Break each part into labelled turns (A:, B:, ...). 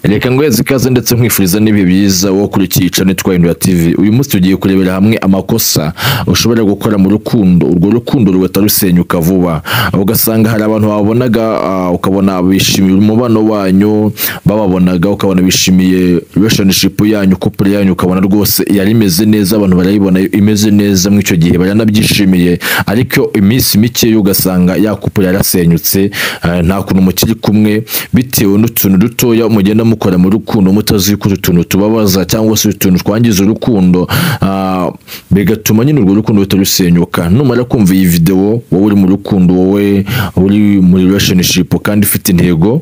A: Reka ngweze ikaze ndetse nkwifuriza n'ibihe byiza wo kuri Cyicano Twahindura TV. Uyu munsi tugiye kurebera hamwe amakosa ushobora gukora mu rukundo, urwo rukundo rugahita rusenyuka vuba. Ugasanga hari abantu babonaga ukabona bishimiye umubano wanyu, bababonaga ukabona bishimiye relationship yanyu, couple yanyu, ukabona rwose yari imeze neza, abantu barayibona imeze neza mu icyo gihe baranabyishimiye, ariko iminsi mike ugasanga ya couple yarasenyutse, nta kuntu mukiri kumwe bitewe n'utuntu dutoya mugenda mukora mu rukundo mutazi ko utuntu tubabaza cyangwa se utuntu twangiza urukundo, bigatuma nyine urwo rukundo rutarusenyuka. Numara kumva iyi video, wowe uri mu rukundo, wowe uri muri relationship kandi ufite intego,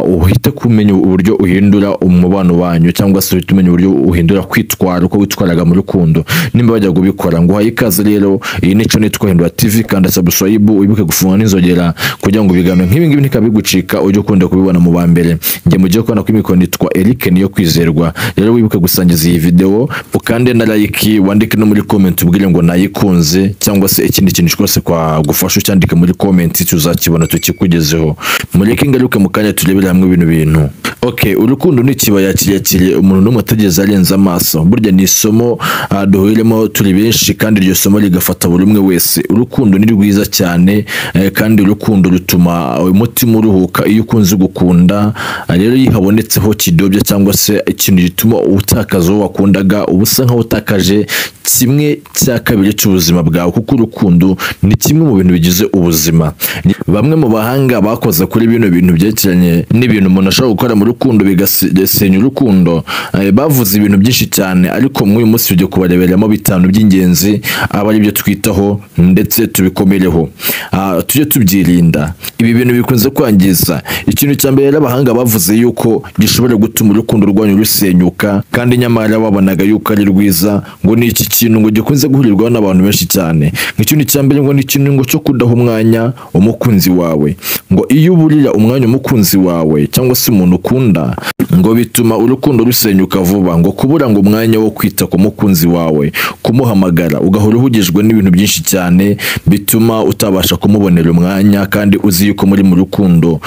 A: uhita kumenya uburyo uhindura umubano wanyu, cyangwa se uhita umenya uburyo uhindura kwitwara uko witwaraga mu rukundo. Nimba bajya kubikora ngo uhaye ikaze rero, iyi ni Cyicano Twahindura TV, kandi subscribe, wibuke gufunga n'inzogera kugira ngo ibiganiro nk'ibi ngibi ntikabigucika, ujye ukunda kubibona mu ba mbere. Njye mugiye kubona ko imikono yitwa Eric niyo kwizerwa. Rero wibuke gusangiza iyi video, ukande na like, wandike no muri comment ubwire ngo nayikunze, cyangwa se ikindi kintu cyose kwa gufasha cyandike muri comment tuzakibona tukikugezeho. Mureke ngaruke mu kanya turebera hamwe ibintu. Okay, urukundo ni kibaya kirekire umuntu n'umutegeza arenza amaso. Burya ni isomo duhuremo turi benshi, kandi iryo somo rigafata buri umwe wese. Urukundo ni rwiza cyane, kandi urukundo rutuma umutima uruhuka iyo ukunze gukunda. Rero yihabonetseho kidobya cyangwa se ikintu gituma utakaza uwo wakundaga, ubusa nkaho utakaje kimwe cya kabiri cy'ubuzima bwawe, kuko urukundo ni kimwe mu bintu bigize ubuzima. Bamwe mu bahanga bakoze kuri bino bintu byerekeranye n'ibintu umuntu ashobora gukora mu rukundo bigasenya urukundo, bavuze ibintu byinshi cyane, ariko muri uyu munsi tugiye kubareberamo bitanu by'ingenzi aba ari byo twitaho ndetse tubikomereho, tujye tubyirinda. Ibi bintu bikunze kwangiza. Ikintu cya mbere abahanga bavuze yuko gishobora gutuma urukundo rwanyu rusenyuka, kandi nyamara babonaga yuko ari rwiza, ngo ni iki kintu ngo gikunze guhurirwaho n'abantu benshi cyane. Ikintu cya mbere ngo ni ikintu ngo cyo kudaha umwanya umukunzi wawe. Ngo iyo uburira umwanya umukunzi wawe cyangwa se umuntu ukunda, ngo bituma urukundo rusenyuka vuba. Ngo kubura ngo umwanya wo kwita ku mukunzi wawe, kumuhamagara, ugahora uhugijwe n'ibintu byinshi cyane, bituma utabasha kumubonera umwanya, kandi uzi yuko muri mu rukundo,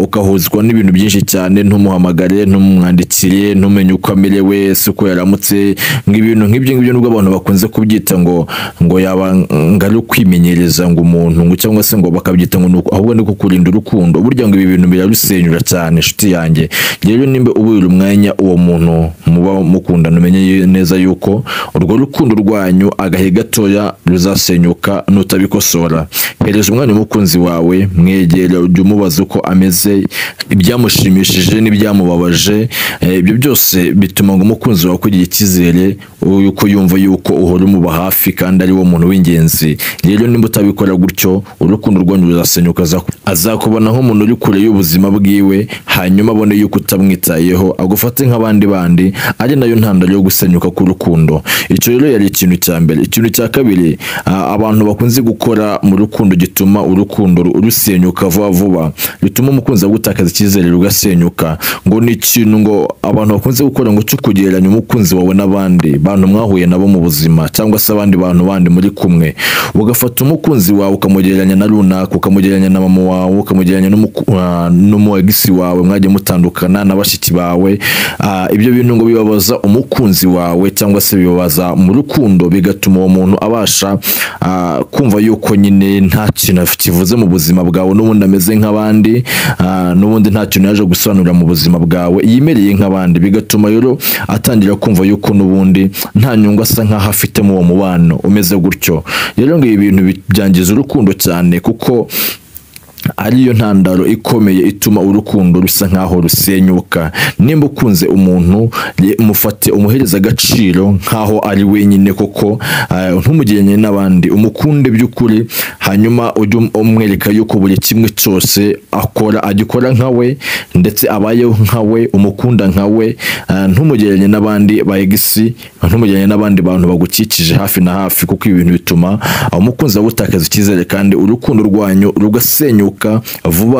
A: ukahuzwa n'ibintu byinshi cyane, ntumuhamagare, ntumwandikire, ntumenye uko amerewe, se uko yaramutse. Ngibintu nk'ibyo ngibyo nubwo abantu bakunze kubyita ngo yaba ngari kwimenyereza ngo umuntu, ngo cyangwa se ngo bakabyita ngo ahubwo ni kukurinda urukundo. Burya ngo ibi bintu birarusenyura cyane inshuti yanjye. Rero nimba ubura umwanya uwo muntu muba mukundana, umenye neza yuko urwo rukundo rwanyu agahe gatoya ruzasenyuka nutabikosora. Hereza umwanya umukunzi wawe, mwegere, ujye umubaza uko ameze, ibyamushimishije n'ibyamubabaje. Ibyo byose bituma ngo umukunzi wawe kugira icyizere, yuko yumva yuko uhora umuba hafi kandi ari wo muntu w'ingenzi. Rero nimba utabikora gutyo, urukundo rwanyu ruzasenyuka. Azakubona nk'umuntu uri kure y'ubuzima bwiwe, hanyuma abone yuko utamwitayeho, agufate nk'abandi bandi, ari nayo ntandaro yo gusenyuka k'urukundo. Icyo rero yari ikintu cya mbere. Ikintu cya kabiri abantu bakunze gukora mu rukundo gituma urukundo rusenyuka vuba, bituma umukunzi agutakaza icyizere rugasenyuka. Ngo ni ikintu ngo abantu bakunze gukora ngo cyo kugereranya umukunzi wawe n'abandi bantu mwahuye nabo mu buzima, cyangwa se abandi bantu bandi muri kumwe. Ugafata umukunzi wawe ukamugereranya na runaka, ukamugereranya na mama wawe, ukamugereranya n'umugisi wawe mwagiye mutandukana, na bashiki bawe. Ibyo bintu ngo bibabaza umukunzi wawe, cyangwa se bibabaza mu rukundo, bigatuma uwo muntu abasha kumva yuko nyine nta kintu kivuze mu buzima bwawe, n'ubundi ameze nk'abandi, n'ubundi nta kintu yaje gusobanura mu buzima bwawe, yimereye nk'abandi. Bigatuma rero atangira kumva yuko n'ubundi nta nyungu asa nk'aho afite mu uwo mubano umeze gutyo. Rero ngo ibi bintu byangiza urukundo cyane, kuko ariyo ntandaro ikomeye ituma urukundo rusa nkaho rusenyuka. Nimba ukunze umuntu, umufate, umuhereza agaciro nkaho ari wenyine koko, ntumugereranye n'abandi, umukunde by'ukuri, hanyuma ujye umwereka yuko buri kimwe cyose akora agikora nkawe, ndetse abayeho nkawe, umukunda nkawe. Ntumugereranye n'abandi bayegisi, ntumugereranye n'abandi bantu bagukikije hafi na hafi, kuko ibi bintu bituma umukunzi agutakaza icyizere, kandi urukundo rwanyu rugasenyuka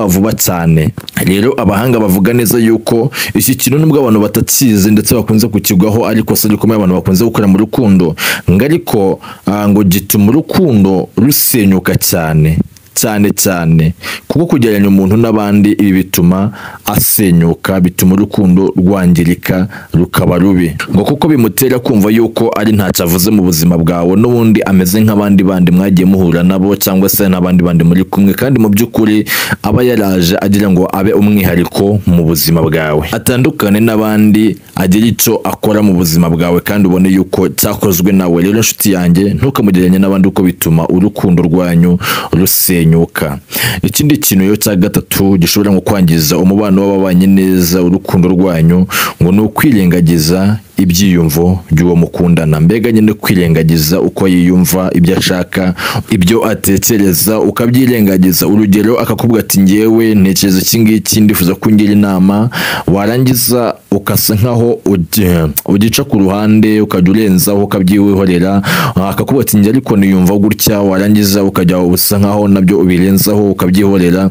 A: vuba cyane. Rero abahanga bavuga neza yuko iki kintu nubwo abantu batakizi ndetse bakunze kukigwaho, ariko se gikomeye abantu bakunze gukora mu rukundo, ariko ngo gituma urukundo rusenyuka cyane cyane kuko kugereranya umuntu n'abandi ibi bituma asenyuka, bituma urukundo rwangirika rukaba rubi, ngo kuko bimutera kumva yuko ari ntacyo avuze mu buzima bwawe, n'ubundi ameze nk'abandi bandi mwagiye muhura nabo cyangwa se n'abandi bandi muri kumwe, kandi mu by'ukuri aba yaraje agira ngo abe umwihariko mu buzima bwawe, atandukane n'abandi, agira icyo akora mu buzima bwawe kandi ubone yuko cyakozwe nawe. Rero inshuti yanjye, ntukamugereranye n'abandi uko bituma urukundo rwanyu rusenyuka. Ikindi kintu yo cya gatatu gishobora nko kwangiza umubano w'ababanye neza, urukundo rwanyu, ngo ni ukwirengagiza ibyiyumvo by'uwo mukundana. Mbega nyine kwirengagiza uko yiyumva, ibyo ashaka, ibyo atekereza, ukabyirengagiza. Urugero akakubwira ati ngewe ntekereza iki ngiki, ndifuza kungira inama, warangiza ukasa nkaho ugica ku ruhande, ukajya urenzaho ukabyihorera. Akakubwira ati nge ariko niyumva gutya, warangiza ukajya usa nkaho nabyo ubirenzaho ukabyihorera.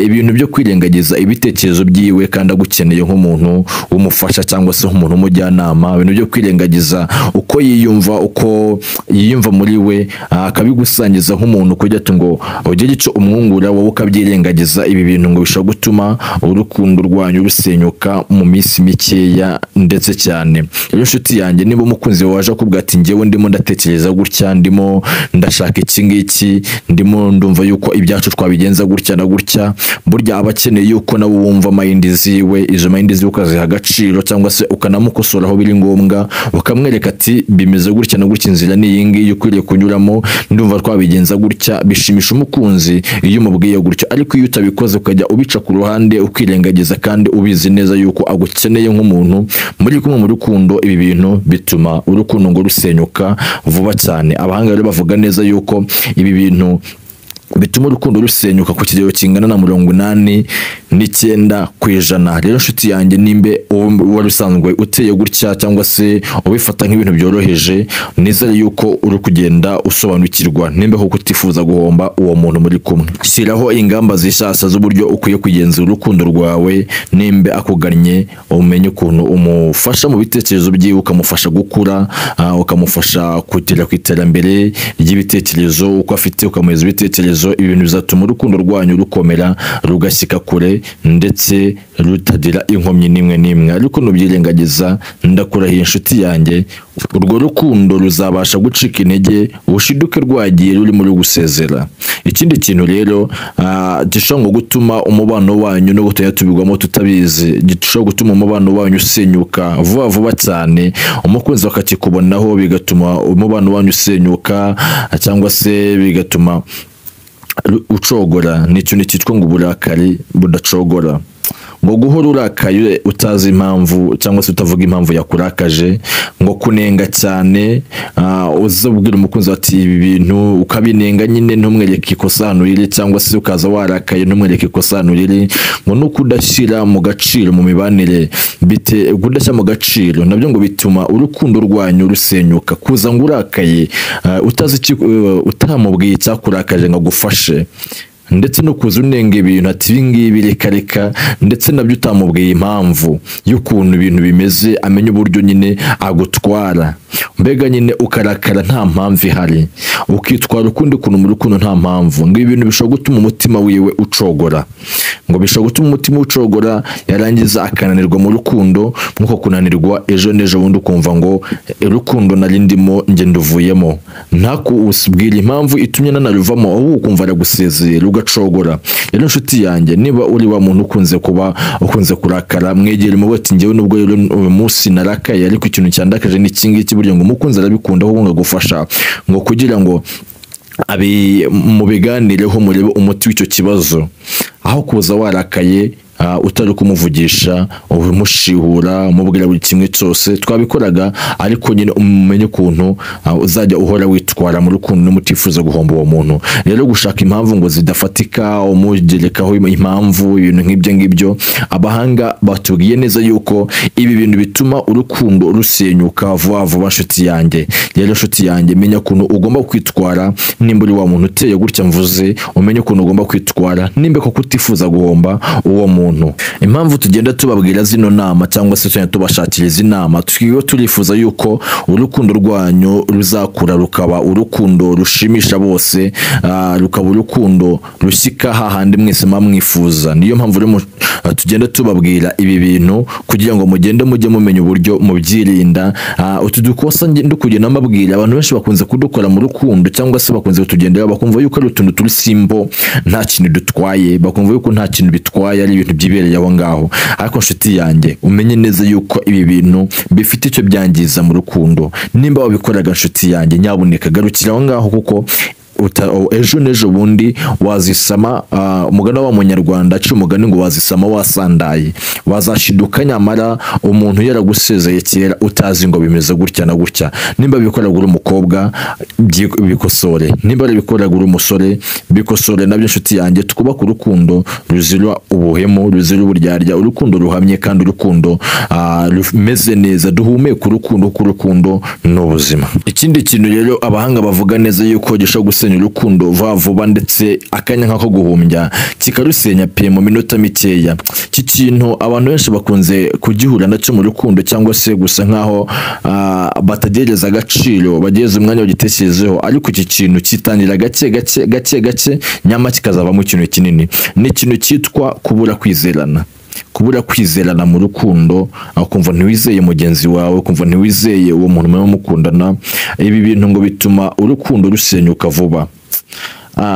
A: Ibintu byo kwirengagiza ibitekerezo byiwe kandi agukeneye nk'umuntu umufasha cyangwa se nk'umuntu umujyanama, ibintu byo kwirengagiza uko yiyumva muri we, akabigusangiza nk'umuntu kugira ngo ugire icyo umwungura, wowe ukabyirengagiza. Ibi bintu ngo bishobora gutuma urukundo rwanyu rusenyuka mu minsi mikeya ndetse cyane. Rero inshuti yanjye, niba umukunzi waje akubwira ati ngewe ndimo ndatekereza gutya, ndimo ndashaka iki ngiki, ndimo ndumva yuko ibyacu twabigenza gutya na gutya, burya aba akeneye yuko nawe wumva mayindi ziwe, izo mayindi ziwe ukaziha agaciro cyangwa se ukanamukosora aho biri ngombwa, ukamwereka ati bimeze gutya na gutya, inzira ni iyi ngiyi ukwiriye kunyuramo, ndumva twabigenza gutya. Bishimisha umukunzi iyo umubwiye gutya, ariko iyo utabikoze ukajya ubica ku ruhande ukirengagiza kandi ubizi neza yuko agukeneye nk'umuntu muri kumwe mu rukundo, ibi bintu bituma urukundo ngo rusenyuka vuba cyane. Abahanga rero bavuga neza yuko ibi bintu bituma urukundo rusenyuka ku kigero kingana na 89%. Rero inshuti yanjye, nimbe wari usanzwe uteye gutya cyangwa se ubifata nk'ibintu byoroheje, nizere yuko uri kugenda usobanukirwa, nimbe ko kutifuza guhomba uwo muntu muri kumwe. Shyiraho ingamba zishasha z'uburyo ukwiye kugenzura urukundo rwawe, nimbe akugannye umenye ukuntu umufasha mu bitekerezo byiwe, ukamufasha gukura, ukamufasha kugera ku iterambere ry'ibitekerezo, uko afite ukamuheza ibitekerezo. Ibintu bizatuma urukundo rwanyu rukomera, rugashyika kure ndetse rutagira inkomyi n'imwe. Ariko nubyirengagiza, ndakurahiye inshuti yanjye, urwo rukundo ruzabasha gucika intege, ubushiduke rwagiye ruri muri gusezera. Ikindi kintu rero gishobora gutuma umubano wanyu, no gutuma tubigwamo tutabizi, gishobora gutuma umubano wanyu usenyuka vuba cyane, umukunzi akakikubonaho, bigatuma umubano wanyu usenyuka, cyangwa se bigatuma ucogora. Ni ikintu cyitwa ngo uburakari budacogora, ngo guhora urakaye utazi impamvu cyangwa se utavuga impamvu yakurakaje, ngo kunenga cyane, uzabwira umukunzi ati ibi bintu ukabinenga nyine, ntumwereke ikosanurire, cyangwa se ukaza warakaye ntumwereke ikosanurire, ngo nuko udashyira mu gaciro mu mibanire, kudashyira mu gaciro nabyo ngo bituma urukundo rwanyu rusenyuka. Kuza ngo urakaye utazi utamubwiye icyakurakaje ngo agufashe, ndetse no kuza unenga ibintu ati ibi ngibi reka, ndetse nabyo utamubwiye impamvu y'ukuntu ibintu bimeze, amenye uburyo nyine agutwara. Mbega nyine ukarakara nta mpamvu ihari, ukitwara ukundi kuntu mu rukundo nta mpamvu. Ngo ibintu bishobora gutuma umutima wiwe ucogora, ngo bishobora gutuma umutima ucogora, yarangiza akananirwa mu rukundo, nk'uko kunanirwa ejo n'ejo bundi ukumva ngo urukundo nari ndimo nge nduvuyemo, ntakubwira impamvu itumye nanaruvamo, aho ukumva aragusezera ugacogora. Rero inshuti yanjye, niba uri wa muntu ukunze kurakara, mwegere umubati ngewe nubwo rero uyu munsi narakaye, ariko ikintu cyandakaje ni iki ngiki, burya ngo umukunzi arabikunda ahubwo ngo agufasha, ngo kugira ngo mubiganireho murebe umuti w'icyo kibazo, aho kuza warakaye utari kumuvugisha, umushihura, umubwira buri kimwe cyose. Twabikoraga, ariko nyine umenye ukuntu uzajya uhora witwara mu rukundo n'umutifuza guhomba uwo muntu. Rero gushaka impamvu ngo zidafatika, umugerekaho impamvu, ibintu nk'ibyo ngibyo, abahanga batubwiye neza yuko ibi bintu bituma urukundo rusenyuka vuba nshuti yanjye. Rero nshuti yanjye, menya ukuntu ugomba kwitwara, nimba uri wa muntu uteye gutya mvuze, umenye ukuntu ugomba kwitwara, nimba ko kutifuza guhomba uwo muntu. muntu. Impamvu tugenda tubabwira zino nama cyangwa se tugenda tubashakira izi nama, turifuza yuko urukundo rwanyu ruzakura rukaba urukundo rushimisha bose, rukaba urukundo rushyika hahandi mwese mwifuza. Niyo mpamvu rero tugenda tubabwira ibi bintu kugira ngo mugende mujye mumenya uburyo mubyirinda. Utu dukosa ndukugenda mbabwira, abantu benshi bakunze kudukora mu rukundo cyangwa se bakunze kutugendera bakumva yuko ari utuntu turi simbo, nta kintu dutwaye, bakumva yuko nta kintu bitwaye, ari ibintu byibereye aho ngaho. Ariko nshuti yanjye, umenye neza yuko ibi bintu bifite icyo byangiza mu rukundo. Nimba wabikoraga nshuti yanjye, nyabuneka garukira aho ngaho, kuko ejo n'ejo bundi wazisama. Umugani wa munyarwanda aciye umugani ngo wazisama wasandaye, wazashiduka nyamara umuntu yaragusezeye kera utazi ngo bimeze gutya na gutya. Nimba bikoraga uri umukobwa bikosore, nimba bikoraga uri umusore bikosore nabyo nshuti yanjye. Twubaka urukundo ruzira ubuhemu, ruzira uburyarya, urukundo ruhamye kandi urukundo rumeze neza. Duhumeka urukundo kuko urukundo ni ubuzima. Ikindi kintu rero abahanga bavuga neza yuko gishobora gusenya urukundo vuba ndetse akanya nk'ako guhumbya kikarusenya pe mu minota mikeya. Iki kintu abantu benshi bakunze kugihura nacyo mu rukundo, cyangwa se gusa nkaho batagereza agaciro, bageze umwanya bagitekerezeho. Ariko iki kintu kitangira gake nyama kikazavamo ikintu kinini. Ni ikintu cyitwa kubura kwizerana. Kubura kwizerana mu rukundo, ukumva ntiwizeye mugenzi wawe, ukumva ntiwizeye uwo muntu mwe mukundana. Ibi bintu ngo bituma urukundo rusenyuka vuba.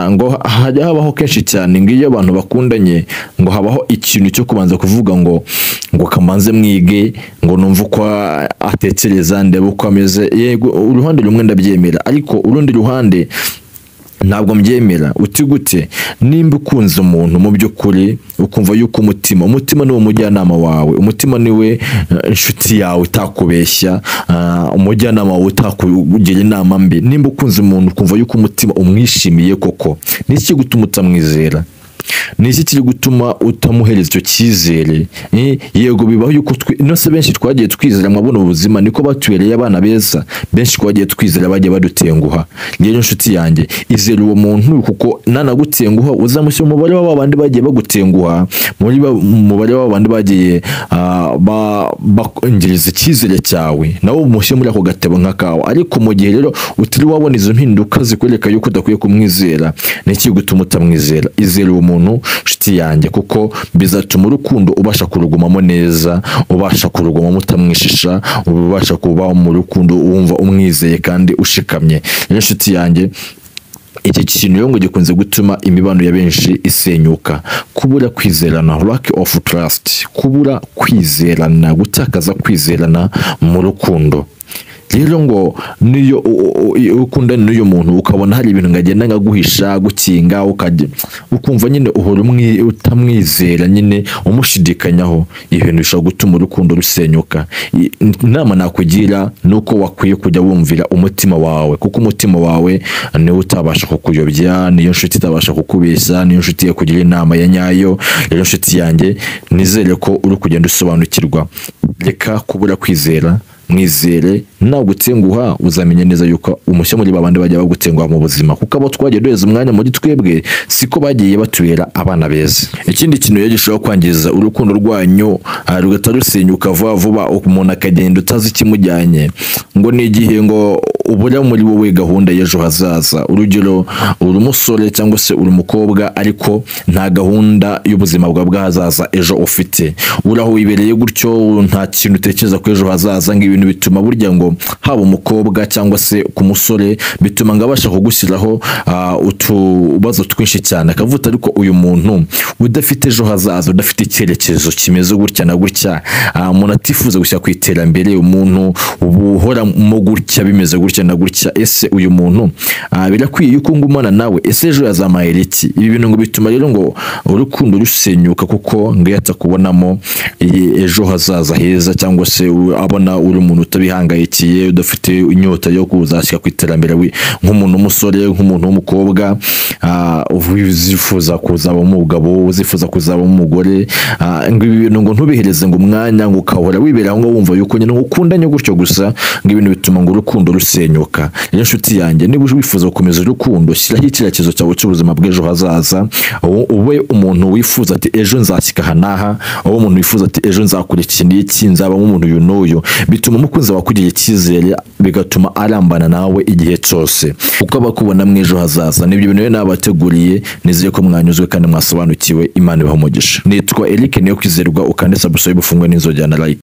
A: Ngo hajya habaho kenshi cyane ngo iyo abantu bakundanye ngo habaho ikintu cyo kubanza kuvuga ngo kamanze mwige, ngo numva uko atekereza, ndebe uko ameze. Yego, uruhande rumwe ndabyemera, ariko urundi ruhande ntabwo mbyemera. Uti gute? Nimba ukunze umuntu mu by'ukuri, ukumva yuko umutima niwo mujyanama wawe, umutima niwe inshuti yawe utakubeshya, umujyanama wawe utakugira inama mbi. Nimba ukunze umuntu ukumva yuko umutima umwishimiye koko, ni iki gutuma utamwizera? Ni iki kiri gutuma utamuhereza icyo cyizere? Yego, bibaho yuko nose benshi twagiye twizera mwabona ubuzima niko batubereye abana beza. Benshi twagiye twizera bagiye badutenguha. Rero inshuti yanjye, izera uwo muntu, kuko nanagutenguha uzamushyira mu mubare w'abandi bagiye bagutenguha, muri mubare w'abandi bagiye bakongeriza icyizere cyawe, nawe umushyire muri ako gatebo nk'akawe. Ariko mu gihe rero utari wabona izo mpinduka zikwereka yuko udakwiye kumwizera, ni iki gutuma utamwizera? Izera uwo muntu nshuti yanjye, kuko bizatuma urukundo ubasha kurugumamo neza, ubasha kurugumamo utamwishisha, ubasha kubaho mu rukundo wumva umwizeye kandi ushikamye. Rero nshuti yanjye, iki kintu rero ngo gikunze gutuma imibano ya benshi isenyuka. Kubura kwizerana, lack of trust, kubura kwizerana, gutakaza kwizerana mu rukundo. Rero ngo niyo ukundana n'uyu muntu ukabona hari ibintu ngagenda ngaguhisha, gukinga, ukumva nyine uhora utamwizera, nyine umushidikanyaho, ibintu bishobora gutuma urukundo rusenyuka. Inama nakugira nuko wakwiye kujya wumvira umutima wawe, kuko umutima wawe niwo utabasha kukuyobya, niyo nshuti itabasha kukubeshya, niyo nshuti yo kugira inama ya nyayo. Rero nshuti yanjye, nizere ko uri kugenda usobanukirwa. Reka kubura kwizera, mwizere. Nagutenguha uzamenya neza yuko umushya muri babandi bajya bagutenguha mu buzima, kuko abo twagiye duheza umwanya muri twebwe siko bagiye batubera abana beza. Ikindi kintu rero gishobora kwangiza urukundo rwanyu rugahita rusenyuka vuba, umuntu akagenda utazi ikimujyanye, ngo ni igihe ngo ubura muri wowe gahunda y'ejo hazaza. Urugero, uri umusore cyangwa se uri umukobwa, ariko nta gahunda y'ubuzima bwawe bw'ahazaza ejo ufite. Uraho wibereye gutyo, nta kintu utekereza ko ejo hazaza. Ngo ibintu bituma burya ngo haba umukobwa cyangwa se ku musore, bituma ngo abasha kugushyiraho utubazo twinshi cyane, akavuta. Ariko uyu muntu udafite ejo hazaza, udafite icyerekezo kimeze gutya na gutya, umuntu atifuza gushyira ku iterambere, umuntu uhora mu gutya bimeze gutya na gutya, ese uyu muntu birakwiye yuko ngumana nawe? Ese ejo yazamahera iki? Ibi bintu ngo bituma rero ngo urukundo rusenyuka, kuko ngo yatakubonamo ejo hazaza heza, cyangwa se abona uri umuntu utabihangayikiye, udafite inyota yo kuzashyira ku iterambere nk'umuntu w'umusore, nk'umuntu w'umukobwa, uzifuza kuzaba umugabo, uzifuza kuzaba umugore. Ngo ibi bintu ngo ntubihereze ngo umwanya, ngo ukahora wibera aho wumva yuko nyine ukundanye gutyo gusa. Ngo ibintu bituma ngo urukundo rusenyuka. gusenyuka. Iyo nshuti yanjye, niba wifuza gukomeza urukundo, shyiraho icyerekezo cyawe cy'ubuzima bw'ejo hazaza. Ube umuntu wifuza ati ejo nzashyika aha n'aha, ube umuntu wifuza ati ejo nzakora iki n'iki, nzabamo umuntu uyu n'uyu. Bituma umukunzi wawe akugirira icyizere, bigatuma arambana nawe igihe cyose, uko abakubona mu ejo hazaza. Nibyo bintu nabateguriye, nizeye ko mwanyuzwe kandi mwasobanukiwe. Imana ibahe umugisha. Nitwa Eric Niyokwizerwa, ukande subscribe ufungwe n'inzogera na like.